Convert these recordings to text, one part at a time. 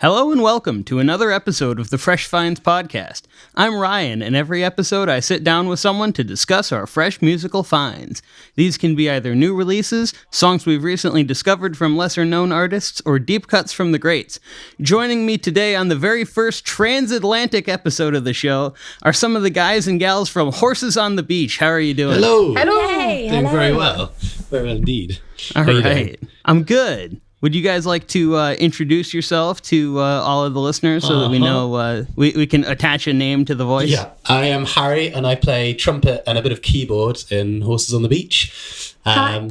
Hello and welcome to another episode of the Fresh Finds Podcast. I'm Ryan, and every episode I sit down with someone to discuss our fresh musical finds. These can be either new releases, songs we've recently discovered from lesser-known artists, or deep cuts from the greats. Joining me today on the very first transatlantic episode of the show are some of the guys and gals from Horses on the Beach. How are you doing? Hello! Hey, Doing hello. very well. Very well indeed. All How you right. doing? I'm good. Would you guys like to introduce yourself to all of the listeners so that we know we can attach a name to the voice? Yeah, I am Harry and I play trumpet and a bit of keyboard in Horses on the Beach. Hi,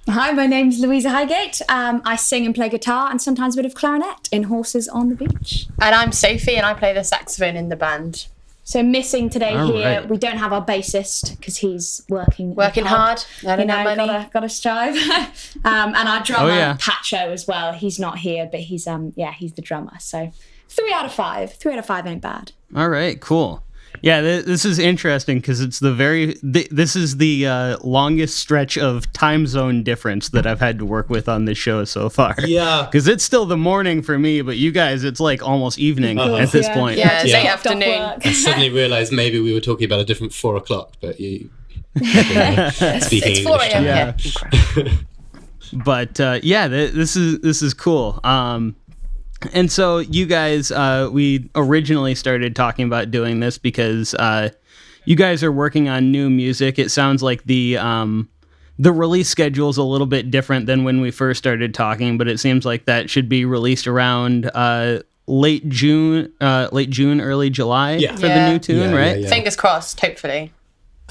my name's Louisa Highgate. I sing and play guitar and sometimes a bit of clarinet in Horses on the Beach. And I'm Sophie and I play the saxophone in the band. So missing today All here, right. we don't have our bassist because he's working Hard. I don't have money. Gotta strive. And our drummer, Oh, yeah. Pacho, as well. He's not here, but he's the drummer. So 3 out of 5. 3 out of 5 ain't bad. All right, cool. Yeah, this is interesting because it's this is the longest stretch of time zone difference that I've had to work with on this show so far. Yeah. Because it's still the morning for me, but you guys, it's like almost evening at this point. Yeah, it's Yeah. late afternoon. I suddenly realised maybe we were talking about a different 4 o'clock, but you... speaking It's 4 English. a.m. Yeah. here. But this is cool. And so you guys, we originally started talking about doing this because you guys are working on new music. It sounds like the release schedule is a little bit different than when we first started talking, but it seems like that should be released around late June, early July for the new tune, right? Yeah. Fingers crossed, hopefully.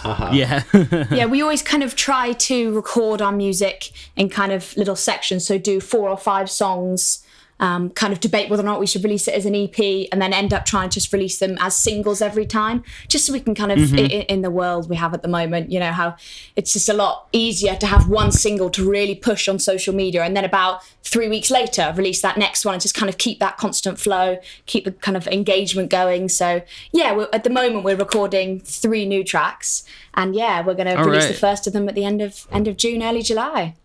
Yeah. Yeah, we always kind of try to record our music in kind of little sections. So do 4 or 5 songs, kind of debate whether or not we should release it as an EP, and then end up trying to just release them as singles every time, just so we can kind of, in the world we have at the moment, you know, how it's just a lot easier to have one single to really push on social media, and then about 3 weeks later release that next one and just kind of keep that constant flow, keep the kind of engagement going. So yeah, at the moment we're recording 3 new tracks, and yeah, we're going to release the first of them at the end of June, early July.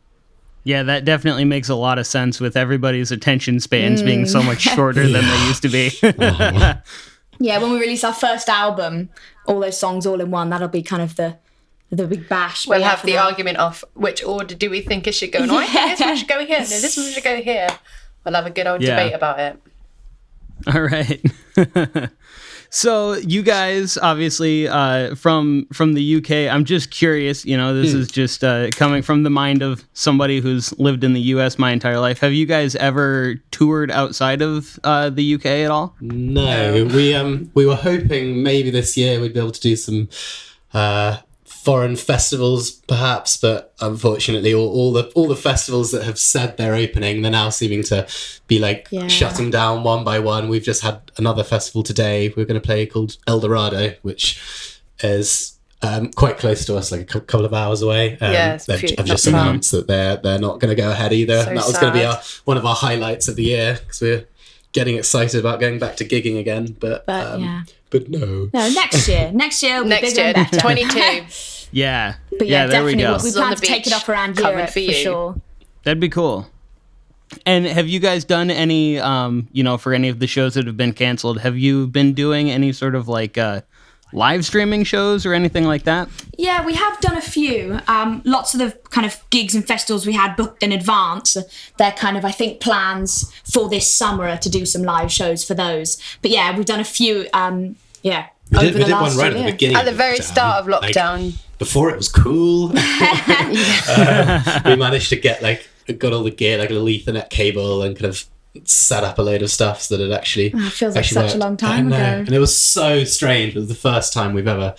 Yeah, that definitely makes a lot of sense with everybody's attention spans being so much shorter than they used to be. Yeah, when we release our first album, all those songs all in one, that'll be kind of the big bash. We'll But yeah, have for the now- argument of which order do we think it should go in. Oh, I think this one should go here. No, this one should go here. We'll have a good old debate about it. All right. So you guys, obviously, from the UK, I'm just curious, you know, this is just coming from the mind of somebody who's lived in the US my entire life. Have you guys ever toured outside of the UK at all? No, we were hoping maybe this year we'd be able to do some foreign festivals, perhaps, but unfortunately, all the festivals that have said they're opening, they're now seeming to be shutting down one by one. We've just had another festival today. We're going to play called El Dorado, which is quite close to us, like a couple of hours away. It's I've not just far. announced that they're not going to go ahead either. So and that was going to be sad. one of our highlights of the year because we're getting excited about going back to gigging again. But no. No, next year. Next year will be Next bigger year, and better. 22. Yeah. But yeah, there we definitely. go. We Horses on plan the to take it Beach, up around coming Europe for for you. sure. That'd be cool. And have you guys done any, for any of the shows that have been canceled, have you been doing any sort of live streaming shows or anything like that? Yeah, we have done a few. Lots of the kind of gigs and festivals we had booked in advance. They're kind of, I think, plans for this summer are to do some live shows for those. But yeah, we've done a few. We did one right at the beginning. At the of very lockdown, start of lockdown. before it was cool. We managed to got all the gear, like a little Ethernet cable, and kind of set up a load of stuff so that it actually. It feels like actually such worked. a long time I know. ago. And it was so strange. It was the first time we've ever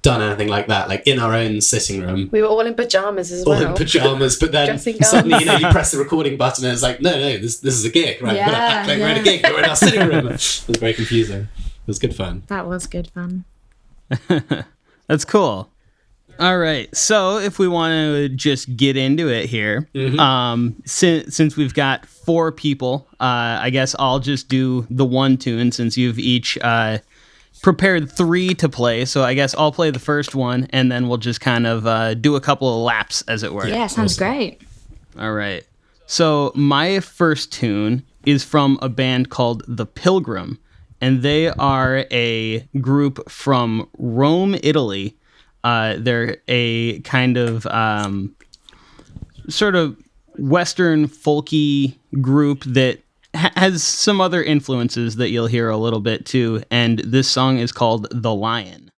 done anything like that, like in our own sitting room. We were all in pajamas as All well. in pajamas, but then Dressing gowns. suddenly, you press the recording button and it's like, no, this is a gig, right? We've got to act like we're at a gig, but we're in our sitting room. It was very confusing. It was good fun. That was good fun. That's cool. All right, so if we want to just get into it here, since we've got 4 people, I guess I'll just do the one tune since you've each prepared 3 to play. So I guess I'll play the first one, and then we'll just kind of do a couple of laps, as it were. Yeah, sounds great. All right. So my first tune is from a band called the Pilgrim, and they are a group from Rome, Italy. They're a kind of sort of Western folky group that has some other influences that you'll hear a little bit too. And this song is called The Lion.